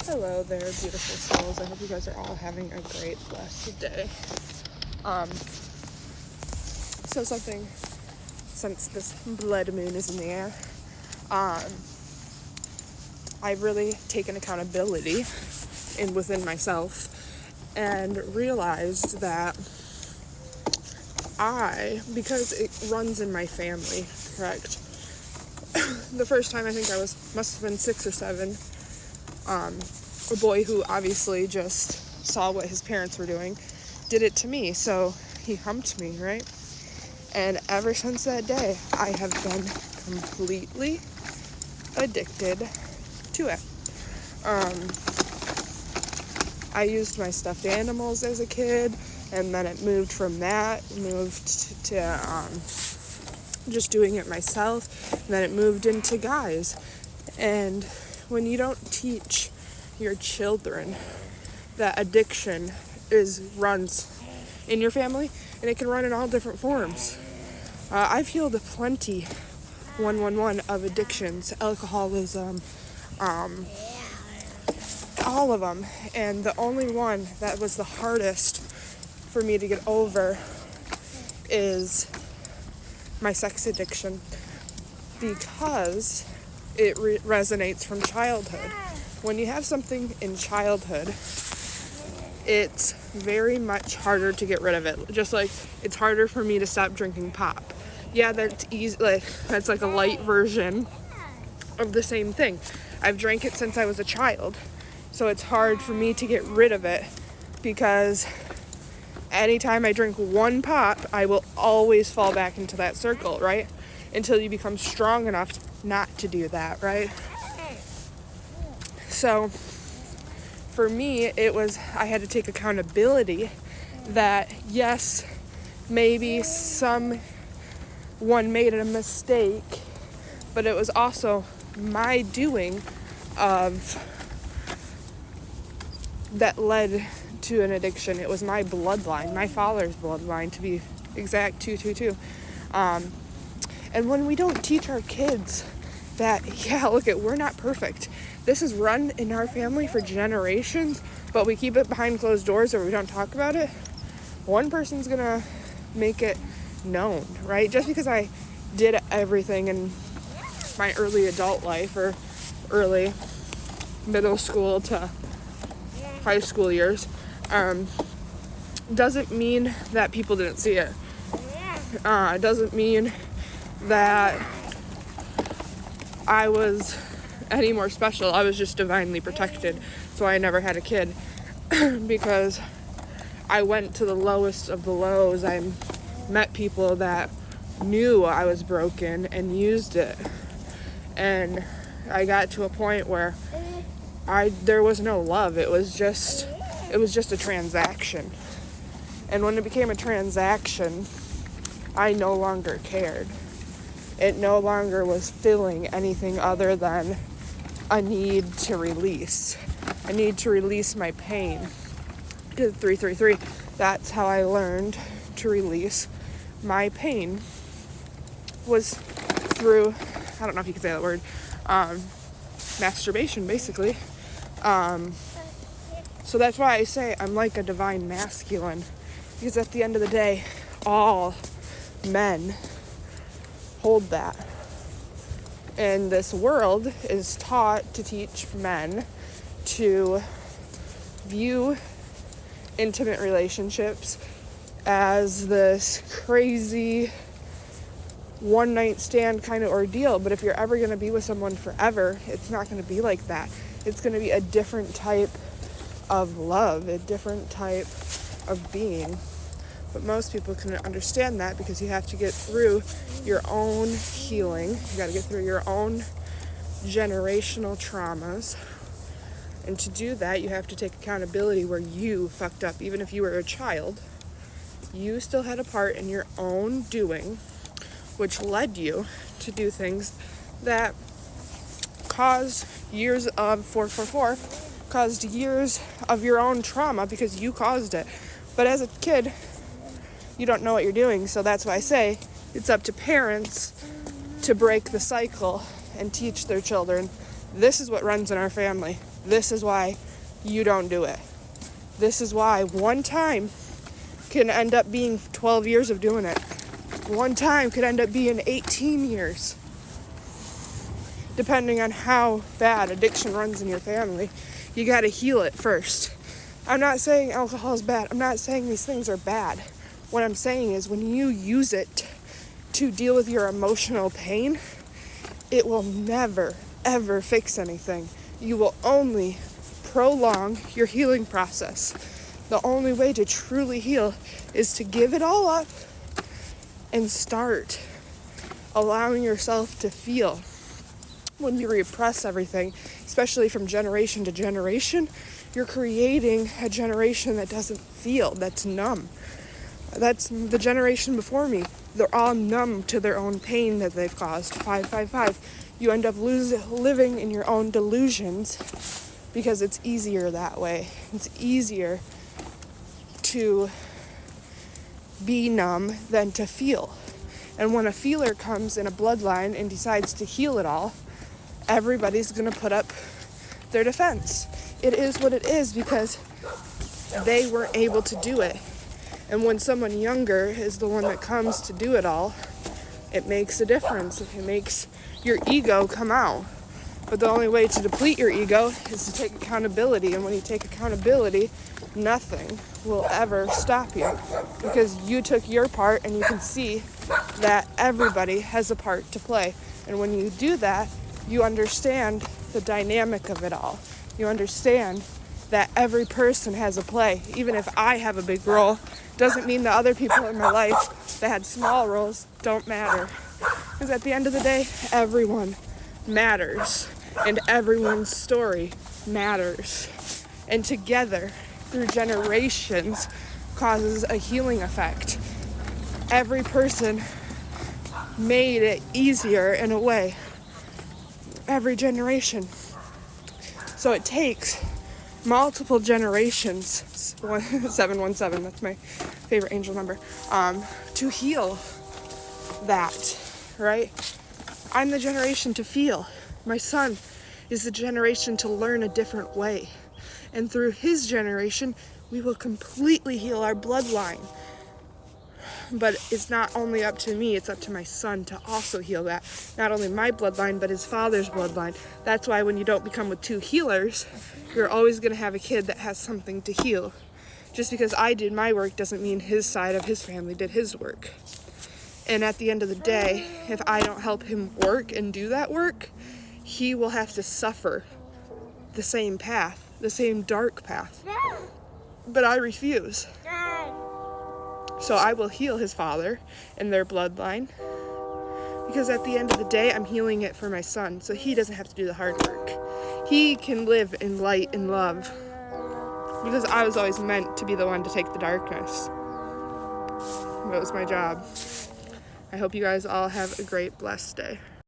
Hello there, beautiful souls. I hope you guys are all having a great, blessed day. So something, since this blood moon is in the air, I've really taken accountability within myself and realized that because it runs in my family, correct? The first time I think must have been 6 or 7, a boy who obviously just saw what his parents were doing did it to me, so he humped me, right? And ever since that day, I have been completely addicted to it. I used my stuffed animals as a kid, and then it moved to just doing it myself, and then it moved into guys. And when you don't teach your children that addiction runs in your family, and it can run in all different forms. I've healed plenty, 111, of addictions, alcoholism, all of them. And the only one that was the hardest for me to get over is my sex addiction, because it resonates from childhood. When you have something in childhood, it's very much harder to get rid of it. Just like it's harder for me to stop drinking pop. Yeah, that's easy. That's like a light version of the same thing. I've drank it since I was a child, so it's hard for me to get rid of it, because anytime I drink one pop, I will always fall back into that circle, right? Until you become strong enough not to do that, right? So for me, I had to take accountability that, yes, maybe someone made a mistake, but it was also my doing that led to an addiction. It was my bloodline, my father's bloodline, to be exact, 222. And when we don't teach our kids that, we're not perfect. This is run in our family for generations, but we keep it behind closed doors or we don't talk about it, one person's gonna make it known, right? Just because I did everything in my early adult life or early middle school to high school years, doesn't mean that people didn't see it. It doesn't mean that I was any more special. I was just divinely protected, so I never had a kid because I went to the lowest of the lows. I met people that knew I was broken and used it, and I got to a point where there was no love. It was just a transaction. And when it became a transaction, I no longer cared. It no longer was filling anything other than a need to release. I need to release my pain. 333. That's how I learned to release my pain, was through, I don't know if you can say that word, masturbation, basically. So that's why I say I'm like a divine masculine, because at the end of the day, all men hold that. And this world is taught to teach men to view intimate relationships as this crazy one-night stand kind of ordeal. But if you're ever going to be with someone forever, it's not going to be like that. It's going to be a different type of love, a different type of being. But most people can understand that because you have to get through your own healing. You got to get through your own generational traumas. And to do that, you have to take accountability where you fucked up. Even if you were a child, you still had a part in your own doing, which led you to do things that caused years of 444, caused years of your own trauma because you caused it. But as a kid, you don't know what you're doing, so that's why I say it's up to parents to break the cycle and teach their children This is what runs in our family. This is why you don't do it. This is why one time can end up being 12 years of doing it. One time could end up being 18 years. Depending on how bad addiction runs in your family, you got to heal it first. I'm not saying alcohol is bad. I'm not saying these things are bad. What I'm saying is when you use it to deal with your emotional pain, it will never, ever fix anything. You will only prolong your healing process. The only way to truly heal is to give it all up and start allowing yourself to feel. When you repress everything, especially from generation to generation, you're creating a generation that doesn't feel, that's numb. That's the generation before me. They're all numb to their own pain that they've caused. 555. You end up living in your own delusions because it's easier that way. It's easier to be numb than to feel. And when a feeler comes in a bloodline and decides to heal it all, everybody's going to put up their defense. It is what it is because they weren't able to do it. And when someone younger is the one that comes to do it all, it makes a difference. It makes your ego come out. But the only way to deplete your ego is to take accountability. And when you take accountability, nothing will ever stop you because you took your part and you can see that everybody has a part to play. And when you do that, you understand the dynamic of it all. You understand that every person has a play. Even if I have a big role, doesn't mean the other people in my life that had small roles don't matter. Because at the end of the day, everyone matters. And everyone's story matters. And together, through generations, causes a healing effect. Every person made it easier in a way. Every generation. So it takes multiple generations, 717, that's my favorite angel number, to heal that, right? I'm the generation to feel. My son is the generation to learn a different way. And through his generation, we will completely heal our bloodline. But it's not only up to me, it's up to my son to also heal that. Not only my bloodline, but his father's bloodline. That's why when you don't become with two healers, you're always going to have a kid that has something to heal. Just because I did my work doesn't mean his side of his family did his work. And at the end of the day, if I don't help him work and do that work, he will have to suffer the same path, the same dark path. But I refuse. So I will heal his father and their bloodline. Because at the end of the day, I'm healing it for my son. So he doesn't have to do the hard work. He can live in light and love. Because I was always meant to be the one to take the darkness. That was my job. I hope you guys all have a great, blessed day.